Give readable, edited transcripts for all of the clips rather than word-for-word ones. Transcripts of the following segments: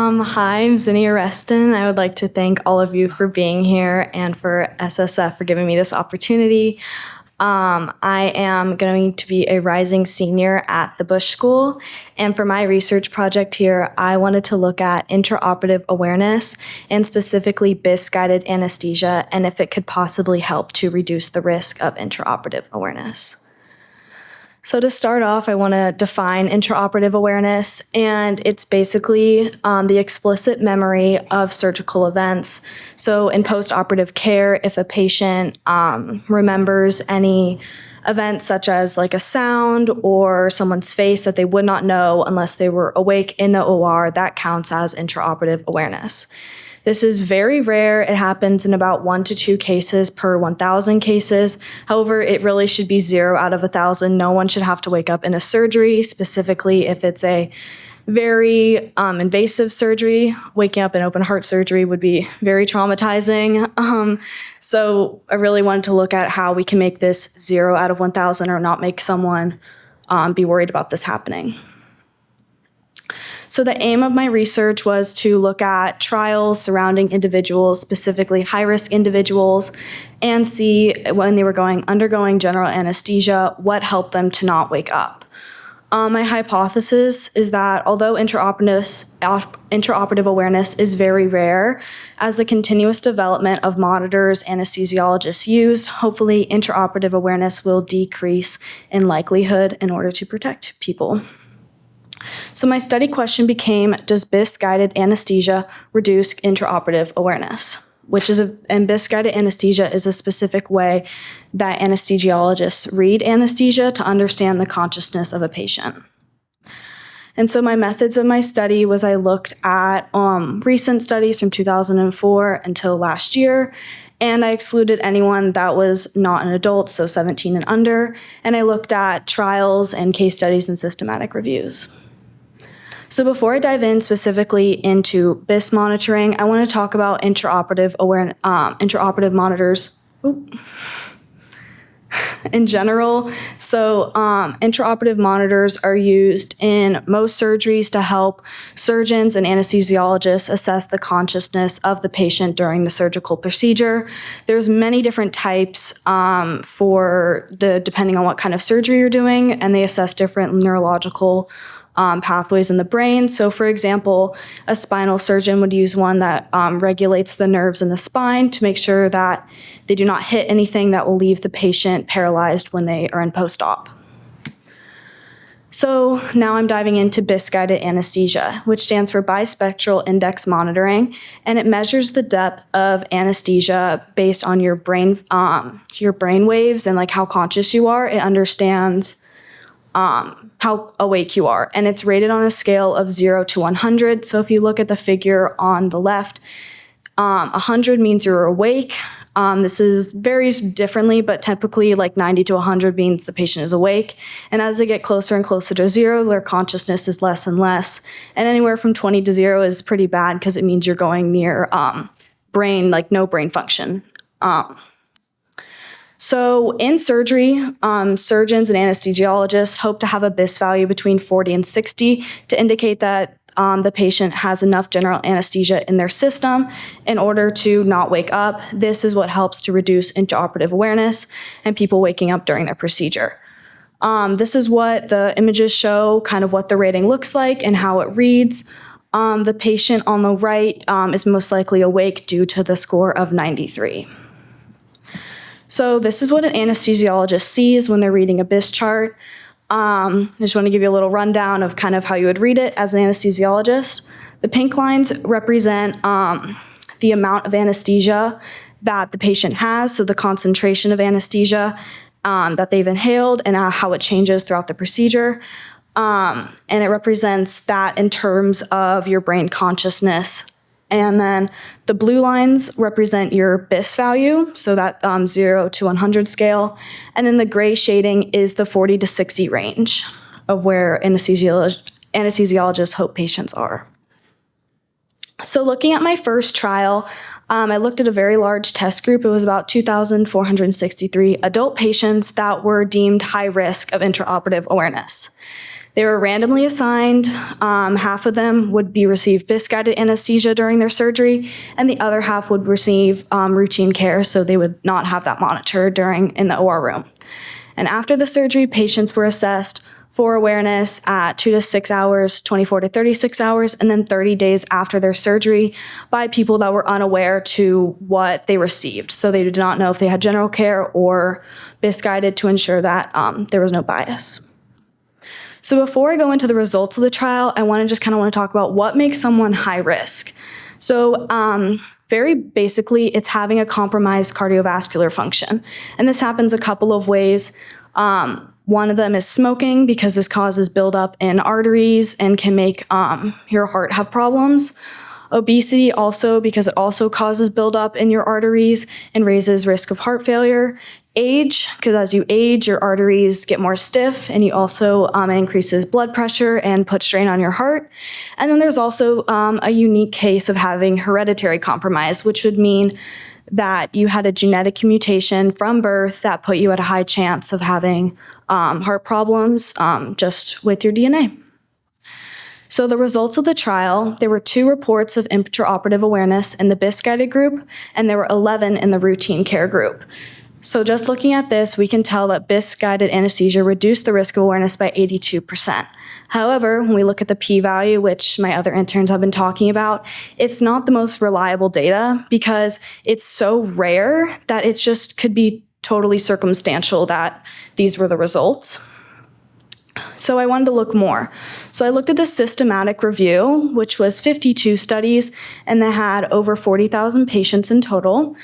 Hi, I'm Zinnia Reston. I would like to thank all of you for being here and for SSF for giving me this opportunity. I am going to be a rising senior at the Bush School, and for my research project here, I wanted to look at intraoperative awareness and specifically BIS-guided anesthesia and if it could possibly help to reduce the risk of intraoperative awareness. So to start off, I want to define intraoperative awareness, and it's basically the explicit memory of surgical events. So in postoperative care, if a patient remembers any event such as like a sound or someone's face that they would not know unless they were awake in the OR, that counts as intraoperative awareness. This is very rare. It happens in about 1 to 2 cases per 1,000 cases. However, it really should be 0 out of 1,000. No one should have to wake up in a surgery, specifically if it's a very invasive surgery. Waking up in open heart surgery would be very traumatizing. So I really wanted to look at how we can make this 0 out of 1,000 or not make someone be worried about this happening. So the aim of my research was to look at trials surrounding individuals, specifically high-risk individuals, and see when they were undergoing general anesthesia, what helped them to not wake up. My hypothesis is that although intraoperative awareness is very rare, as the continuous development of monitors anesthesiologists use, hopefully intraoperative awareness will decrease in likelihood in order to protect people. So my study question became, does BIS-guided anesthesia reduce intraoperative awareness? And BIS-guided anesthesia is a specific way that anesthesiologists read anesthesia to understand the consciousness of a patient. And so my methods of my study was I looked at recent studies from 2004 until last year, and I excluded anyone that was not an adult, so 17 and under, and I looked at trials and case studies and systematic reviews. So before I dive in specifically into BIS monitoring, I want to talk about intraoperative monitors in general. So intraoperative monitors are used in most surgeries to help surgeons and anesthesiologists assess the consciousness of the patient during the surgical procedure. There's many different types depending on what kind of surgery you're doing, and they assess different neurological pathways in the brain. So for example, a spinal surgeon would use one that regulates the nerves in the spine to make sure that they do not hit anything that will leave the patient paralyzed when they are in post-op. So now I'm diving into BIS-guided anesthesia, which stands for bispectral index monitoring, and it measures the depth of anesthesia based on your brain waves and like how conscious you are. It understands how awake you are, and it's rated on a scale of 0 to 100. So if you look at the figure on the left, 100 means you're awake. This varies differently, but typically like 90 to 100 means the patient is awake. And as they get closer and closer to 0, their consciousness is less and less. And anywhere from 20 to 0 is pretty bad because it means you're going near no brain function. So in surgery, surgeons and anesthesiologists hope to have a BIS value between 40 and 60 to indicate that the patient has enough general anesthesia in their system in order to not wake up. This is what helps to reduce intraoperative awareness and people waking up during their procedure. This is what the images show, kind of what the rating looks like and how it reads. The patient on the right is most likely awake due to the score of 93. So this is what an anesthesiologist sees when they're reading a BIS chart. I just want to give you a little rundown of kind of how you would read it as an anesthesiologist. The pink lines represent the amount of anesthesia that the patient has, so the concentration of anesthesia that they've inhaled and how it changes throughout the procedure. And it represents that in terms of your brain consciousness. And then the blue lines represent your BIS value, so that 0 to 100 scale. And then the gray shading is the 40 to 60 range of where anesthesiologists hope patients are. So looking at my first trial, I looked at a very large test group. It was about 2,463 adult patients that were deemed high risk of intraoperative awareness. They were randomly assigned. Half of them would receive BIS-guided anesthesia during their surgery, and the other half would receive routine care, so they would not have that monitored in the OR room. And after the surgery, patients were assessed for awareness at 2 to 6 hours, 24 to 36 hours, and then 30 days after their surgery by people that were unaware to what they received. So they did not know if they had general care or BIS-guided to ensure that there was no bias. So before I go into the results of the trial, I want to talk about what makes someone high risk. So very basically, it's having a compromised cardiovascular function. And this happens a couple of ways. One of them is smoking, because this causes buildup in arteries and can make your heart have problems. Obesity also, because it also causes buildup in your arteries and raises risk of heart failure. Age, because as you age, your arteries get more stiff, and you also it increases blood pressure and puts strain on your heart. And then there's also a unique case of having hereditary compromise, which would mean that you had a genetic mutation from birth that put you at a high chance of having heart problems just with your DNA. So the results of the trial, there were 2 reports of intraoperative awareness in the BIS-guided group, and there were 11 in the routine care group. So just looking at this, we can tell that BIS-guided anesthesia reduced the risk of awareness by 82%. However, when we look at the p-value, which my other interns have been talking about, it's not the most reliable data because it's so rare that it just could be totally circumstantial that these were the results. So I wanted to look more. So I looked at the systematic review, which was 52 studies, and they had over 40,000 patients in total.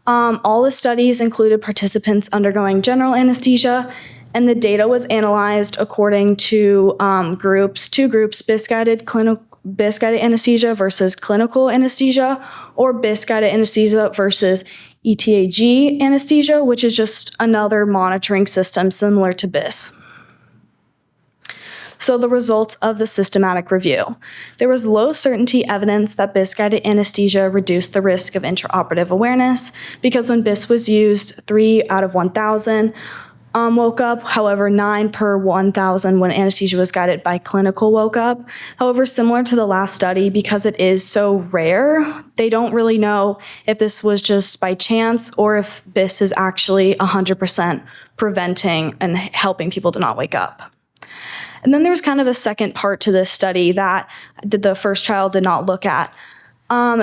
All the studies included participants undergoing general anesthesia, and the data was analyzed according to two groups, BIS-guided anesthesia versus clinical anesthesia, or BIS-guided anesthesia versus ETAG anesthesia, which is just another monitoring system similar to BIS. So the results of the systematic review. There was low certainty evidence that BIS-guided anesthesia reduced the risk of intraoperative awareness, because when BIS was used, 3 out of 1,000 woke up. However, 9 per 1,000 when anesthesia was guided by clinical woke up. However, similar to the last study, because it is so rare, they don't really know if this was just by chance or if BIS is actually 100% preventing and helping people to not wake up. And then there's kind of a second part to this study that the first trial did not look at.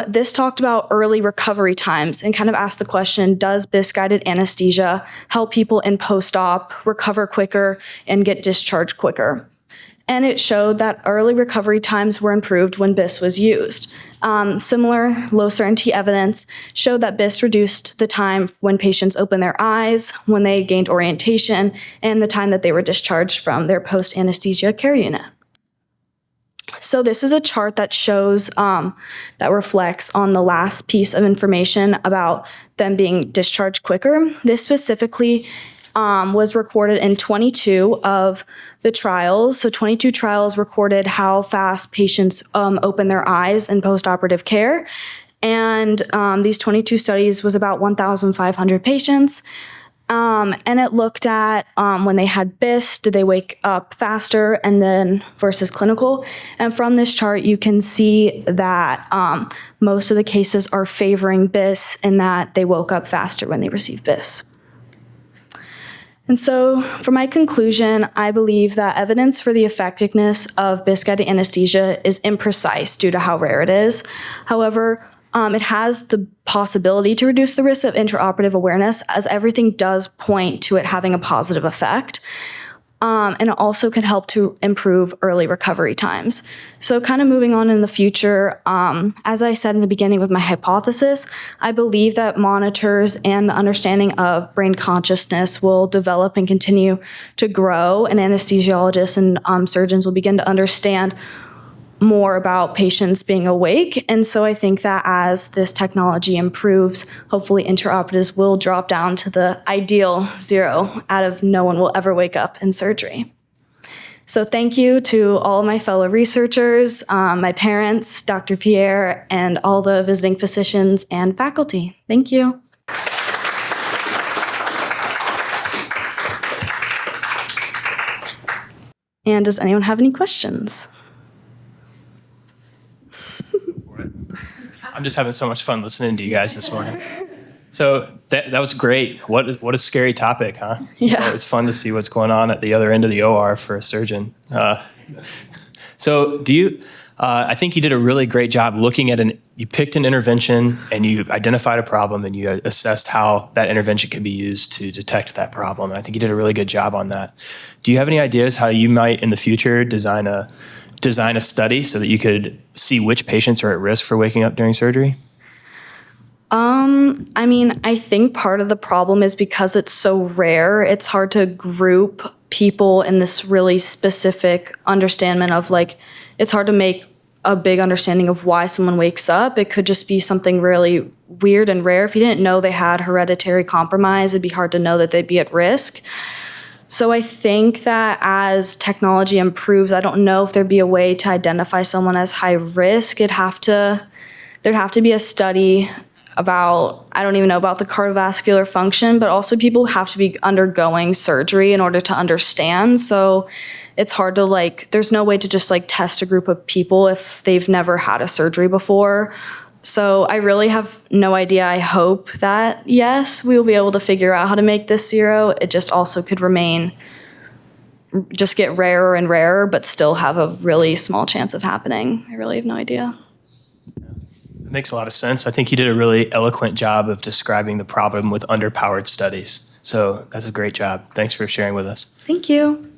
This talked about early recovery times and kind of asked the question, does BIS-guided anesthesia help people in post-op recover quicker and get discharged quicker? And it showed that early recovery times were improved when BIS was used. Similar low certainty evidence showed that BIS reduced the time when patients opened their eyes, when they gained orientation, and the time that they were discharged from their post-anesthesia care unit. So this is a chart that shows, that reflects on the last piece of information about them being discharged quicker. This specifically was recorded in 22 of the trials. So 22 trials recorded how fast patients open their eyes in postoperative care. And these 22 studies was about 1,500 patients. And it looked at when they had BIS, did they wake up faster, and then versus clinical. And from this chart, you can see that most of the cases are favoring BIS and that they woke up faster when they received BIS. And so for my conclusion, I believe that evidence for the effectiveness of BIS-guided anesthesia is imprecise due to how rare it is. However, it has the possibility to reduce the risk of intraoperative awareness, as everything does point to it having a positive effect. And it also can help to improve early recovery times. So kind of moving on in the future, as I said in the beginning with my hypothesis, I believe that monitors and the understanding of brain consciousness will develop and continue to grow, and anesthesiologists and surgeons will begin to understand more about patients being awake. And so I think that as this technology improves, hopefully intraoperatives will drop down to the ideal 0 out of no one will ever wake up in surgery. So thank you to all my fellow researchers, my parents, Dr. Pierre, and all the visiting physicians and faculty. Thank you. And does anyone have any questions? I'm just having so much fun listening to you guys this morning. So that was great. What a scary topic, huh? Yeah. It's fun to see what's going on at the other end of the OR for a surgeon. So I think you did a really great job looking at you picked an intervention and you identified a problem and you assessed how that intervention can be used to detect that problem. And I think you did a really good job on that. Do you have any ideas how you might in the future design a study so that you could see which patients are at risk for waking up during surgery? I mean, I think part of the problem is because it's so rare, it's hard to group people in this really specific understanding of like, it's hard to make a big understanding of why someone wakes up. It could just be something really weird and rare. If you didn't know they had hereditary compromise, it'd be hard to know that they'd be at risk. So I think that as technology improves, I don't know if there'd be a way to identify someone as high risk. There'd have to be a study about, I don't even know about the cardiovascular function, but also people have to be undergoing surgery in order to understand. So it's hard to there's no way to just test a group of people if they've never had a surgery before. So I really have no idea. I hope that, yes, we will be able to figure out how to make this zero. It just also could just get rarer and rarer, but still have a really small chance of happening. I really have no idea. It makes a lot of sense. I think you did a really eloquent job of describing the problem with underpowered studies. So that's a great job. Thanks for sharing with us. Thank you.